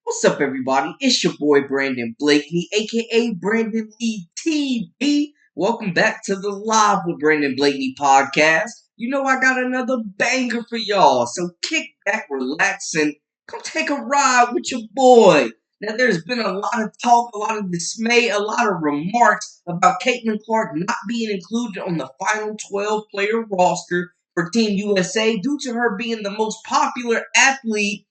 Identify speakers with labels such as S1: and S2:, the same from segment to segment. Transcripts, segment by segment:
S1: What's up, everybody? It's your boy Brandon Blakeney, aka Brandon Lee TV. Welcome back to the Live with Brandon Blakeney podcast. You know I got another banger for y'all, so kick back, relax, and come take a ride with your boy. Now, there's been a lot of talk, a lot of dismay, a lot of remarks about Caitlin Clark not being included on the final 12-player roster for Team USA due to her being the most popular athlete,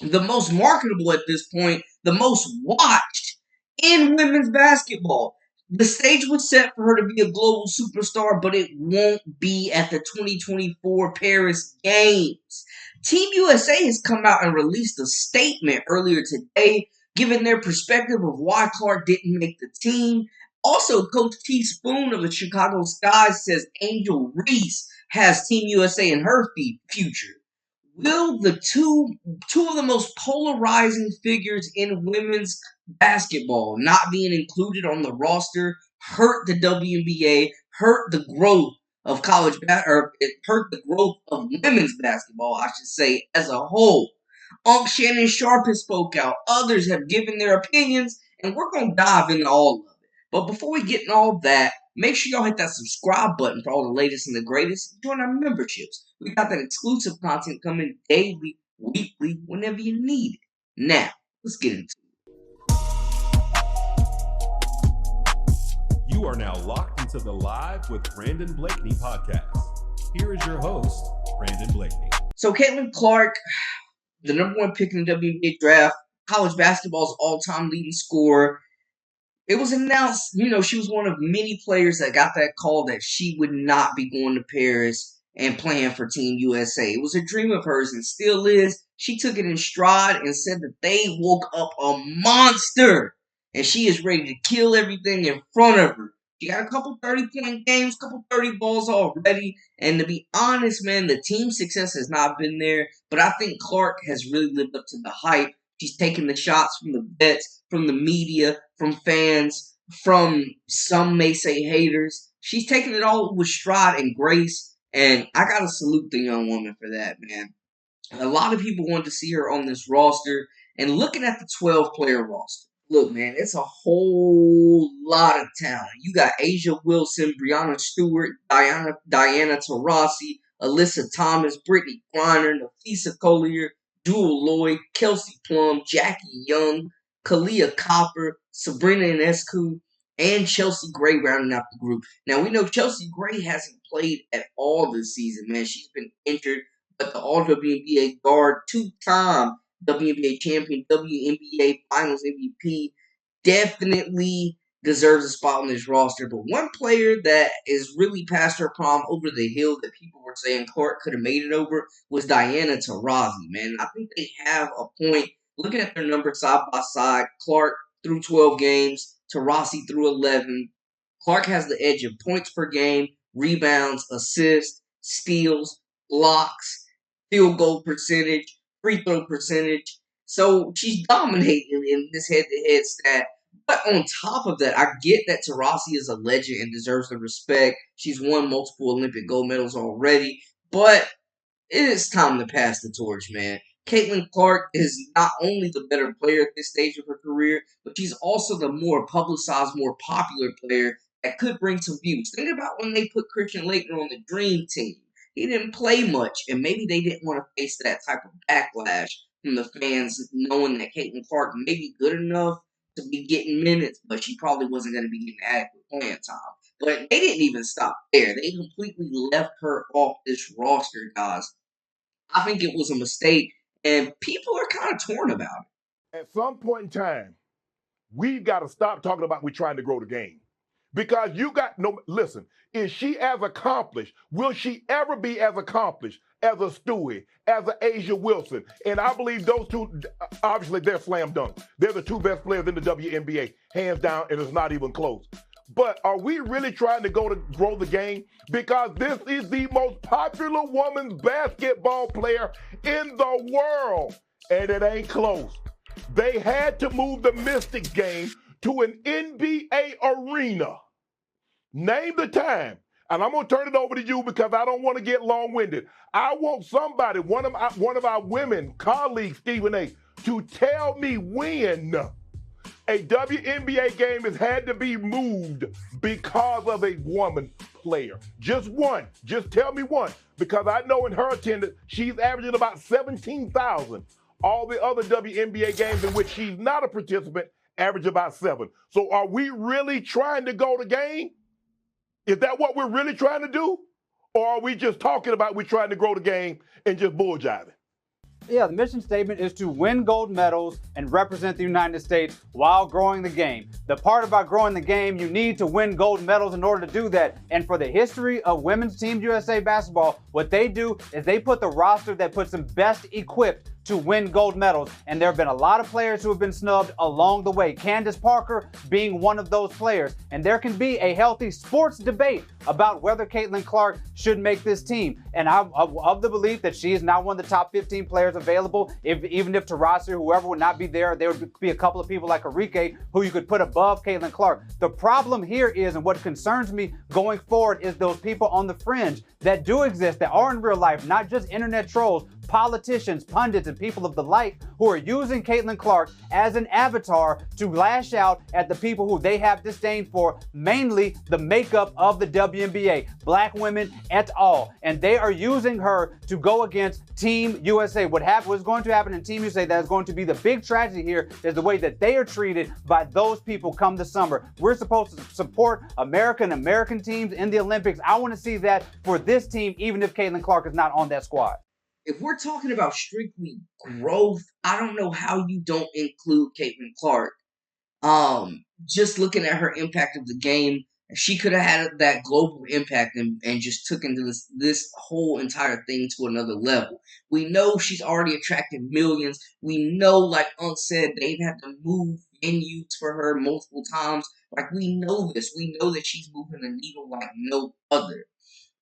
S1: the most marketable at this point, the most watched in women's basketball. The stage was set for her to be a global superstar, but it won't be at the 2024 Paris Games. Team USA has come out and released a statement earlier today, giving their perspective of why Clark didn't make the team. Also, Coach T. Spoon of the Chicago Sky says Angel Reese has Team USA in her future. Will the two of the most polarizing figures in women's basketball not being included on the roster hurt the WNBA, hurt the growth of or it hurt the growth of women's basketball, I should say, as a whole? Shannon Sharpe has spoke out. Others have given their opinions, and we're gonna dive into all of it. But before we get into all that, make sure y'all hit that subscribe button for all the latest and the greatest. Join our memberships. We got that exclusive content coming daily, weekly, whenever you need it. Now, let's get into it.
S2: You are now locked into the Live with Brandon Blakeney podcast. Here is your host, Brandon Blakeney.
S1: So, Caitlin Clark, the number one pick in the WNBA draft, college basketball's all-time leading scorer. It was announced, she was one of many players that got that call that she would not be going to Paris and playing for Team USA. It was a dream of hers and still is. She took it in stride and said that they woke up a monster, and she is ready to kill everything in front of her. She got a couple 30-point games, couple 30 balls already, and to be honest, man, the team success has not been there, but I think Clark has really lived up to the hype. She's taking the shots from the vets, from the media, from fans, from some may say haters. She's taking it all with stride and grace, and I gotta salute the young woman for that, man. A lot of people wanted to see her on this roster, and looking at the 12-player roster, look, man, it's a whole lot of talent. You got Asia Wilson, Brianna Stewart, Diana Taurasi, Alyssa Thomas, Brittany Griner, Nafisa Collier, Jewel Lloyd, Kelsey Plum, Jackie Young, Kalia Copper, Sabrina Ionescu, and Chelsea Gray rounding out the group. Now, we know Chelsea Gray hasn't played at all this season, man. She's been injured, but the All-WNBA guard, two-time WNBA champion, WNBA Finals MVP, definitely deserves a spot on this roster. But one player that is really past her prime, over the hill, that people were saying Clark could have made it over, was Diana Taurasi, man. I think they have a point. Looking at their numbers side by side, Clark through 12 games, Taurasi through 11. Clark has the edge of points per game, rebounds, assists, steals, blocks, field goal percentage, free throw percentage. So she's dominating in this head-to-head stat. But on top of that, I get that Taurasi is a legend and deserves the respect. She's won multiple Olympic gold medals already. But it is time to pass the torch, man. Caitlin Clark is not only the better player at this stage of her career, but she's also the more publicized, more popular player that could bring some views. Think about when they put Christian Laettner on the Dream Team. He didn't play much, and maybe they didn't want to face that type of backlash from the fans, knowing that Caitlin Clark may be good enough to be getting minutes, but she probably wasn't going to be getting adequate playing time. But they didn't even stop there. They completely left her off this roster, guys. I think it was a mistake, and people are kind of torn about
S3: it. At some point in time, we've got to stop talking about we're trying to grow the game. Because you got listen, is she as accomplished? Will she ever be as accomplished as a Stewie, as an Asia Wilson? And I believe those two, obviously, they're slam dunk. They're the two best players in the WNBA, hands down, and it's not even close. But are we really trying to grow the game? Because this is the most popular women's basketball player in the world, and it ain't close. They had to move the Mystics game to an NBA arena. Name the time. And I'm going to turn it over to you because I don't want to get long-winded. I want somebody, one of our women colleagues, Stephen A., to tell me when a WNBA game has had to be moved because of a woman player. Just one. Just tell me one. Because I know in her attendance, she's averaging about 17,000. All the other WNBA games in which she's not a participant average about 7. So are we really trying to go to game? Is that what we're really trying to do? Or are we just talking about we're trying to grow the game and just bull jiving?
S4: Yeah, the mission statement is to win gold medals and represent the United States while growing the game. The part about growing the game, you need to win gold medals in order to do that. And for the history of Women's Team USA basketball, what they do is they put the roster that puts them best equipped to win gold medals. And there have been a lot of players who have been snubbed along the way. Candace Parker being one of those players. And there can be a healthy sports debate about whether Caitlin Clark should make this team. And I'm of the belief that she is now one of the top 15 players available. Even if Taurasi or whoever would not be there, there would be a couple of people like Enrique who you could put above Caitlin Clark. The problem here is, and what concerns me going forward, is those people on the fringe that do exist, that are in real life, not just internet trolls, politicians, pundits, and people of the like who are using Caitlin Clark as an avatar to lash out at the people who they have disdain for, mainly the makeup of the WNBA, black women et al. And they are using her to go against Team USA. What's going to happen in Team USA that is going to be the big tragedy here is the way that they are treated by those people come the summer. We're supposed to support American teams in the Olympics. I want to see that for this team, even if Caitlin Clark is not on that squad.
S1: If we're talking about strictly growth, I don't know how you don't include Caitlin Clark. Just looking at her impact of the game, she could have had that global impact and just took into this whole entire thing to another level. We know she's already attracted millions. We know, like Unc said, they've had to move venues for her multiple times. Like, we know this. We know that she's moving the needle like no other.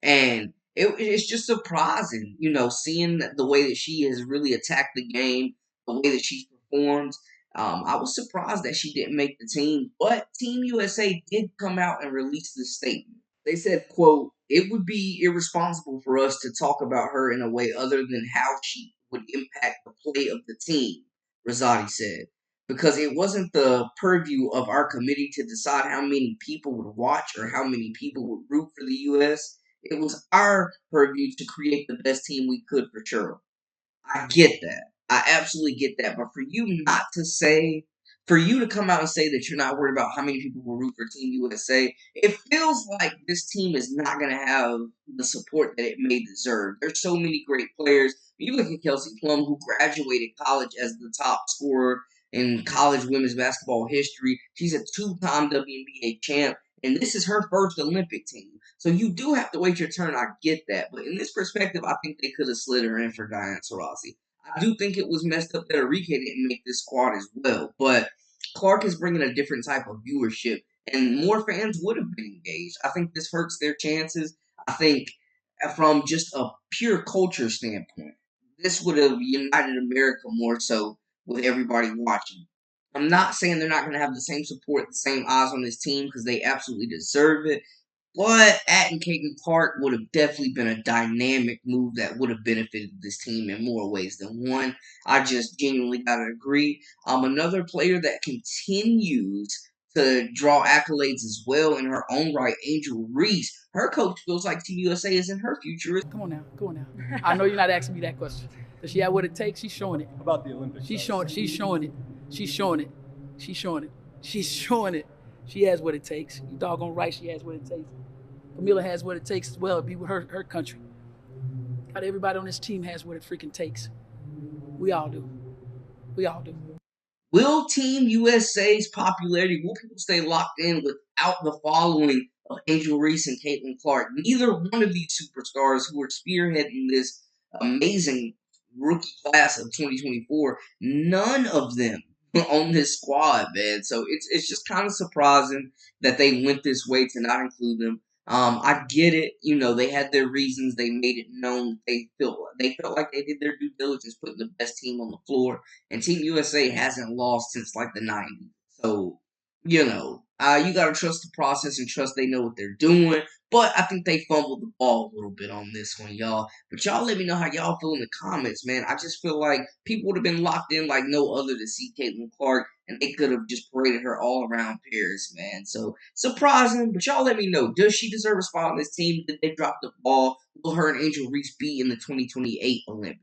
S1: And it's just surprising, seeing the way that she has really attacked the game, the way that she's performed. I was surprised that she didn't make the team, but Team USA did come out and release this statement. They said, quote, "It would be irresponsible for us to talk about her in a way other than how she would impact the play of the team," Rosati said, "because it wasn't the purview of our committee to decide how many people would watch or how many people would root for the U.S. It was our purview to create the best team we could for sure." I get that. I absolutely get that. But for you to come out and say that you're not worried about how many people will root for Team USA, it feels like this team is not going to have the support that it may deserve. There's so many great players. You look at Kelsey Plum, who graduated college as the top scorer in college women's basketball history. She's a 2-time WNBA champ. And this is her first Olympic team. So you do have to wait your turn. I get that. But in this perspective, I think they could have slid her in for Diana Taurasi. I do think it was messed up that Enrique didn't make this squad as well. But Clark is bringing a different type of viewership. And more fans would have been engaged. I think this hurts their chances. I think from just a pure culture standpoint, this would have united America more so with everybody watching. I'm not saying they're not going to have the same support, the same eyes on this team, because they absolutely deserve it. But adding Caitlin Clark would have definitely been a dynamic move that would have benefited this team in more ways than one. I just genuinely got to agree. Another player that continues to draw accolades as well in her own right, Angel Reese. Her coach feels like Team USA is in her future.
S5: Come on now. I know you're not asking me that question. Does she have what it takes? She's showing it.
S6: About the Olympics.
S5: She's showing it. She's showing it. She has what it takes. You doggone right she has what it takes. Camila has what it takes as well to be with her country. Not everybody on this team has what it freaking takes. We all do.
S1: Will Team USA's popularity, will people stay locked in without the following of Angel Reese and Caitlin Clark? Neither one of these superstars who are spearheading this amazing rookie class of 2024, none of them on this squad, man. So it's just kind of surprising that they went this way to not include them. I get it. They had their reasons. They made it known. They felt like they did their due diligence, putting the best team on the floor. And Team USA hasn't lost since like the 90s. So, you got to trust the process and trust they know what they're doing. But I think they fumbled the ball a little bit on this one, y'all. But y'all let me know how y'all feel in the comments, man. I just feel like people would have been locked in like no other to see Caitlin Clark, and they could have just paraded her all around Paris, man. So surprising, but y'all let me know. Does she deserve a spot on this team? Did they drop the ball? Will her and Angel Reese be in the 2028 Olympics?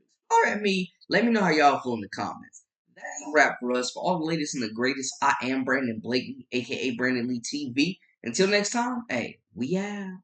S1: Let me know how y'all feel in the comments. That's a wrap for us. For all the latest and the greatest, I am Brandon Blakely, aka Brandon Lee TV. Until next time, hey, we out.